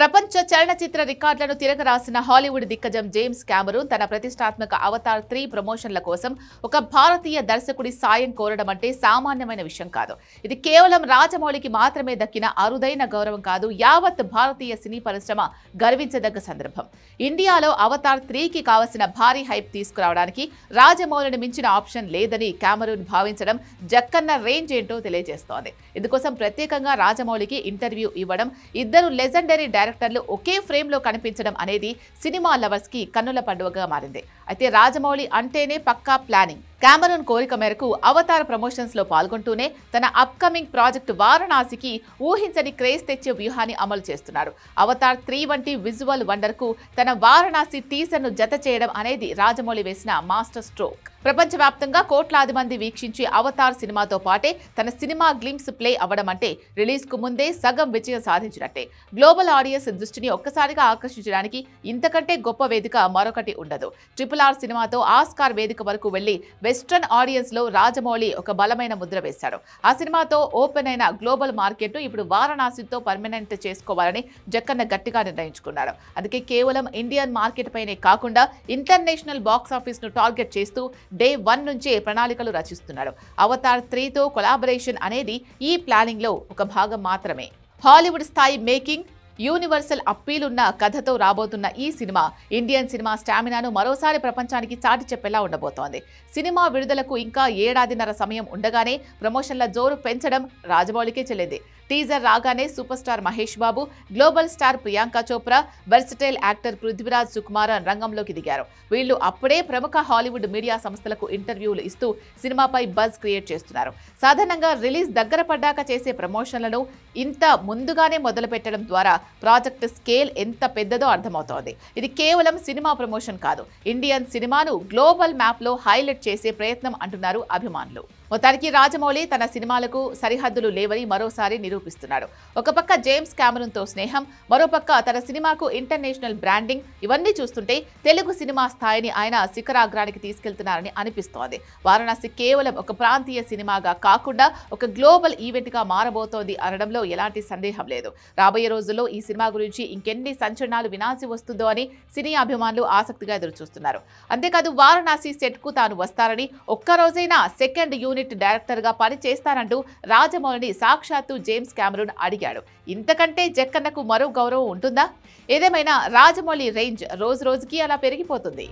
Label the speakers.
Speaker 1: ప్రపంచ చలనచిత్ర రికార్డులను తిరగరాసిన హాలీవుడ్ దిగ్గజం జేమ్స్ కెమెరూన్ తన ప్రతిష్టాత్మక అవతార్ 3 ప్రమోషన్ల కోసం ఒక భారతీయ దర్శకుడి సాయం కోరడం అంటే సామాన్యమైన విషయం కాదు. ఇది కేవలం రాజమౌళికి మాత్రమే దక్కిన అరుదైన గౌరవం కాదు, యావత్ భారతీయ సినీ పరిశ్రమ గర్వించదగ్గ సందర్భం. ఇండియాలో అవతార్ 3కి కావలసిన భారీ హైప్ తీసుకురావడానికి రాజమౌళిని మించిన ఆప్షన్ లేదని కెమెరూన్ భావించడం జక్కన్న రేంజ్ ఏంటో తెలియజేస్తోంది. ఇందుకోసం ప్రత్యేకంగా రాజమౌళికి ఇంటర్వ్యూ ఇవ్వడం, ఇద్దరు లెజెండరీ డైరెక్టర్లు ఒకే ఫ్రేమ్ లో కనిపించడం అనేది సినిమా లవర్స్ కి కన్నుల పండుగగా మారింది. అయితే రాజమౌళి అంటేనే పక్కా ప్లానింగ్. కెమెరూన్ కోరిక మేరకు అవతార్ ప్రమోషన్స్ లో పాల్గొంటూనే తన అప్కమింగ్ ప్రాజెక్ట్ వారణాసికి ఊహించని క్రేజ్ తెచ్చే వ్యూహాన్ని అమలు చేస్తున్నాడు. అవతార్ 3 వంటి విజువల్ వండర్ కు తన వారణాసి టీజర్ ను జత చేయడం అనేది రాజమౌళి వేసిన మాస్టర్ స్ట్రోక్. ప్రపంచవ్యాప్తంగా కోట్లాది మంది వీక్షించే అవతార్ సినిమాతో పాటే తన సినిమా గ్లింప్స్ ప్లే అవ్వడం అంటే రిలీజ్ కు ముందే సగం విజయం సాధించినట్టే. గ్లోబల్ ఆడియన్స్ దృష్టిని ఒక్కసారిగా ఆకర్షించడానికి ఇంతకంటే గొప్ప వేదిక మరొకటి ఉండదు. RRR సినిమాతో ఆస్కార్ వేదిక వరకు వెళ్లి వెస్ట్రన్ ఆడియన్స్ లో రాజమౌళి ఒక బలమైన ముద్ర వేశాడు. ఆ సినిమాతో ఓపెన్ అయిన గ్లోబల్ మార్కెట్ ఇప్పుడు వారణాసితో పర్మనెంట్ చేసుకోవాలని జక్కన్న గట్టిగా నిర్ణయించుకున్నాడు. అందుకే కేవలం ఇండియన్ మార్కెట్ పైనే కాకుండా ఇంటర్నేషనల్ బాక్స్ ఆఫీస్ ను టార్గెట్ చేస్తూ డే 1 నుంచే ప్రణాళికలు రచిస్తున్నాడు. అవతార్ 3తో కొలాబరేషన్ అనేది ఈ ప్లానింగ్ లో ఒక భాగం మాత్రమే. హాలీవుడ్ స్థాయి మేకింగ్, యూనివర్సల్ అప్పీల్ ఉన్న కథతో రాబోతున్న ఈ సినిమా ఇండియన్ సినిమా స్టామినాను మరోసారి ప్రపంచానికి చాటి చెప్పేలా ఉండబోతోంది. సినిమా విడుదలకు ఇంకా ఏడాదిన్నర సమయం ఉండగానే ప్రమోషన్ల జోరు పెంచడం రాజమౌళికే చెల్లింది. టీజర్ రాగానే super star Mahesh Babu, global star Priyanka Chopra, versatile actor Prithviraj Sukumaran రంగంలోకి దిగారు. వీళ్లు అప్పుడే ప్రముఖ హాలీవుడ్ మీడియా సంస్థలకు ఇంటర్వ్యూలు ఇస్తూ సినిమాపై బజ్ క్రియేట్ చేస్తున్నారు. సాధారణంగా రిలీజ్ దగ్గర పడ్డాక చేసే ప్రమోషన్లను ఇంత ముందుగానే మొదలుపెట్టడం ద్వారా ప్రాజెక్ట్ స్కేల్ ఎంత పెద్దదో అర్థమవుతోంది. ఇది కేవలం సినిమా ప్రమోషన్ కాదు, ఇండియన్ సినిమాను గ్లోబల్ మ్యాప్ లో హైలైట్ చేసే ప్రయత్నం అంటున్నారు అభిమానులు. మొత్తానికి రాజమౌళి తన సినిమాలకు సరిహద్దులు లేవని మరోసారి నిరూపిస్తున్నాడు. ఒక పక్క జేమ్స్ కెమెరూన్ తో స్నేహం, మరోపక్క తన సినిమాకు ఇంటర్నేషనల్ బ్రాండింగ్, ఇవన్నీ చూస్తుంటే తెలుగు సినిమా స్థాయిని ఆయన శిఖరాగ్రానికి తీసుకెళ్తున్నారని అనిపిస్తోంది. వారణాసి కేవలం ఒక ప్రాంతీయ సినిమాగా కాకుండా ఒక గ్లోబల్ ఈవెంట్ గా మారబోతోంది అనడంలో ఎలాంటి సందేహం లేదు. రాబోయే రోజుల్లో ఈ సినిమా గురించి ఇంకెన్ని సంచలనాలు వినాల్సి వస్తుందో అని సినీ అభిమానులు ఆసక్తిగా ఎదురుచూస్తున్నారు. అంతేకాదు వారణాసి సెట్ కు తాను వస్తారని, ఒక్కరోజైనా సెకండ్ యూనిట్ డైరెక్టర్ గా పని చేస్తానంటూ రాజమౌళిని సాక్షాత్తు జేమ్స్ కెమెరూన్ అడిగాడు. ఇంతకంటే జక్కన్నకు మరో గౌరవం ఉంటుందా? ఏదేమైనా రాజమౌళి రేంజ్ రోజు రోజుకి అలా పెరిగిపోతుంది.